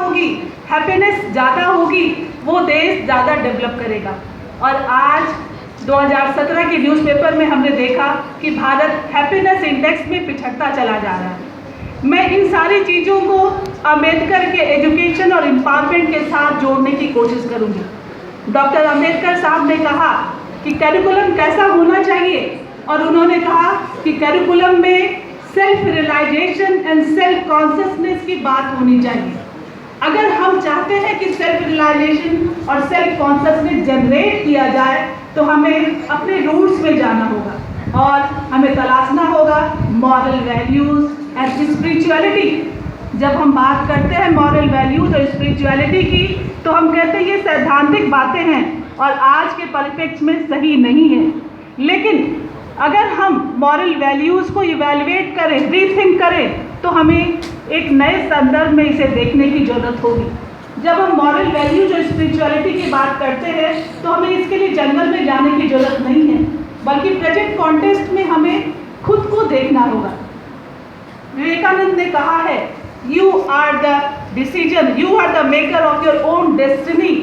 होगी, हैप्पीनेस ज़्यादा होगी, वो देश ज़्यादा डेवलप करेगा। और आज 2017 के न्यूज़पेपर में हमने देखा कि भारत हैप्पीनेस इंडेक्स में पिछड़ता चला जा रहा है। मैं इन सारी चीज़ों को अंबेडकर के एजुकेशन और एम्पावरमेंट के साथ जोड़ने की कोशिश करूँगी। डॉक्टर अंबेडकर साहब ने कहा कि करिकुलम कैसा होना चाहिए, और उन्होंने कहा कि करिकुलम में self realisation and self consciousness की बात होनी चाहिए। अगर हम चाहते हैं कि सेल्फ रियलाइजेशन और सेल्फ कॉन्शियसनेस जनरेट किया जाए तो हमें अपने रूट्स में जाना होगा और हमें तलाशना होगा मॉरल वैल्यूज़ एंड स्पिरिचुअलिटी। जब हम बात करते हैं मॉरल वैल्यूज़ और स्पिरिचुअलिटी की तो हम कहते हैं ये सैद्धांतिक बातें हैं और आज के परिप्रेक्ष्य में सही नहीं है। लेकिन अगर हम मॉरल वैल्यूज़ को इवैल्यूएट करें, रीथिंक करें, तो हमें एक नए संदर्भ में इसे देखने की ज़रूरत होगी। जब हम मॉरल वैल्यूज और स्पिरिचुअलिटी की बात करते हैं तो हमें इसके लिए जंगल में जाने की ज़रूरत नहीं है, बल्कि प्रेजेंट कॉन्टेक्स्ट में हमें खुद को देखना होगा। विवेकानंद ने कहा है, you are the decision, you are the maker of your own destiny.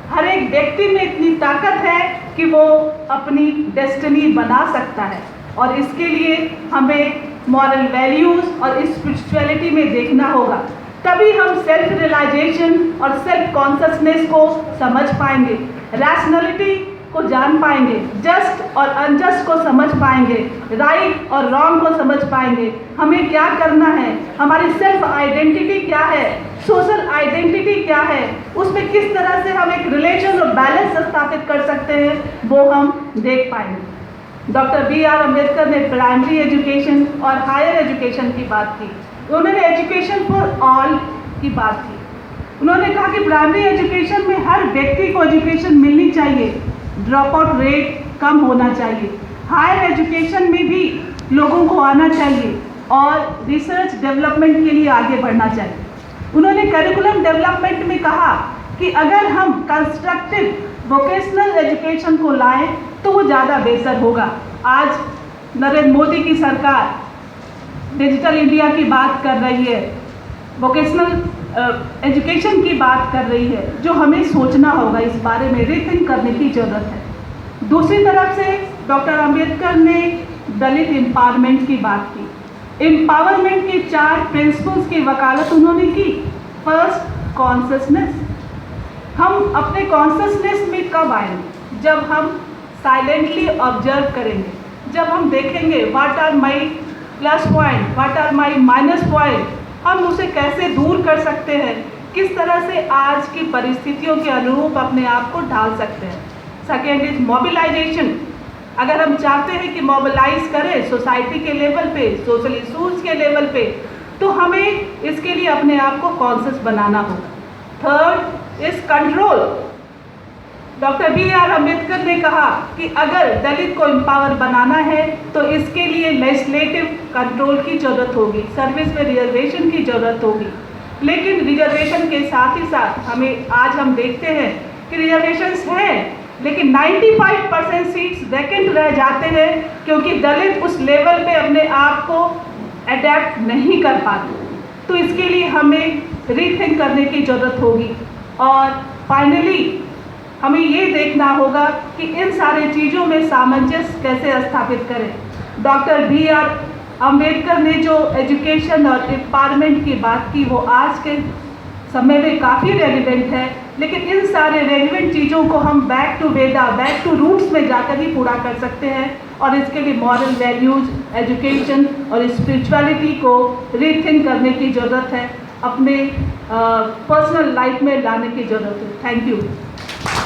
हर एक व्यक्ति में इतनी ताकत है कि वो अपनी डेस्टिनी बना सकता है, और इसके लिए हमें मॉरल वैल्यूज़ और स्पिरिचुअलिटी में देखना होगा। तभी हम सेल्फ रियलाइजेशन और सेल्फ कॉन्शियसनेस को समझ पाएंगे, रैशनैलिटी को जान पाएंगे, जस्ट और अनजस्ट को समझ पाएंगे, राइट और रॉन्ग को समझ पाएंगे, हमें क्या करना है, हमारी सेल्फ आइडेंटिटी क्या है, सोशल आइडेंटिटी क्या है, उसमें किस तरह से हम एक रिलेशन और बैलेंस स्थापित कर सकते हैं, वो हम देख पाएंगे। Doctor B.R. अम्बेडकर ने प्राइमरी एजुकेशन और हायर एजुकेशन की बात की। उन्होंने एजुकेशन फॉर ऑल की बात की। उन्होंने कहा कि प्राइमरी एजुकेशन में हर व्यक्ति को एजुकेशन मिलनी चाहिए, ड्रॉप आउट रेट कम होना चाहिए, हायर एजुकेशन में भी लोगों को आना चाहिए और रिसर्च डेवलपमेंट के लिए आगे बढ़ना चाहिए। उन्होंने करिकुलम डेवलपमेंट में कहा कि अगर हम कंस्ट्रक्टिव वोकेशनल एजुकेशन को लाएं तो वो ज़्यादा बेहतर होगा। आज नरेंद्र मोदी की सरकार डिजिटल इंडिया की बात कर रही है, वोकेशनल एजुकेशन की बात कर रही है, जो हमें सोचना होगा, इस बारे में रीथिंक करने की ज़रूरत है। दूसरी तरफ से डॉक्टर अंबेडकर ने दलित एम्पावरमेंट की बात की। एम्पावरमेंट के 4 प्रिंसिपल्स की वकालत उन्होंने की। First, consciousness. हम अपने कॉन्शियसनेस में कब आएंगे? जब हम साइलेंटली ऑब्जर्व करेंगे, जब हम देखेंगे what are my plus point, what are my minus point, हम उसे कैसे दूर कर सकते हैं, किस तरह से आज की परिस्थितियों के अनुरूप अपने आप को ढाल सकते हैं। Second is mobilisation. अगर हम चाहते हैं कि मोबिलाइज करें सोसाइटी के लेवल पे, सोशल इशूज़ के लेवल पे, तो हमें इसके लिए अपने आप को कॉन्शियस बनाना होगा। Third is control. Doctor B.R. Ambedkar ने कहा कि अगर दलित को एम्पावर बनाना है तो इसके लिए लेजिस्लेटिव कंट्रोल की ज़रूरत होगी, सर्विस में रिजर्वेशन की ज़रूरत होगी। लेकिन रिजर्वेशन के साथ ही साथ हम देखते हैं कि रिजर्वेशंस हैं, लेकिन 95% सीट्स वैकेंट रह जाते हैं क्योंकि दलित उस लेवल पे अपने आप को अडेप्ट नहीं कर पाते। तो इसके लिए हमें रीथिंक करने की ज़रूरत होगी। और फाइनली हमें ये देखना होगा कि इन सारी चीज़ों में सामंजस्य कैसे स्थापित करें। Doctor B.R. अम्बेडकर ने जो एजुकेशन और एम्पावरमेंट की बात की वो आज के समय में काफ़ी रेलिवेंट है, लेकिन इन सारे रेलिवेंट चीज़ों को हम back to Veda, back to roots में जाकर ही पूरा कर सकते हैं। और इसके लिए मॉरल वैल्यूज़, एजुकेशन और स्पिरिचुअलिटी को रीथिंक करने की ज़रूरत है, अपने पर्सनल लाइफ में लाने की ज़रूरत है। Thank you.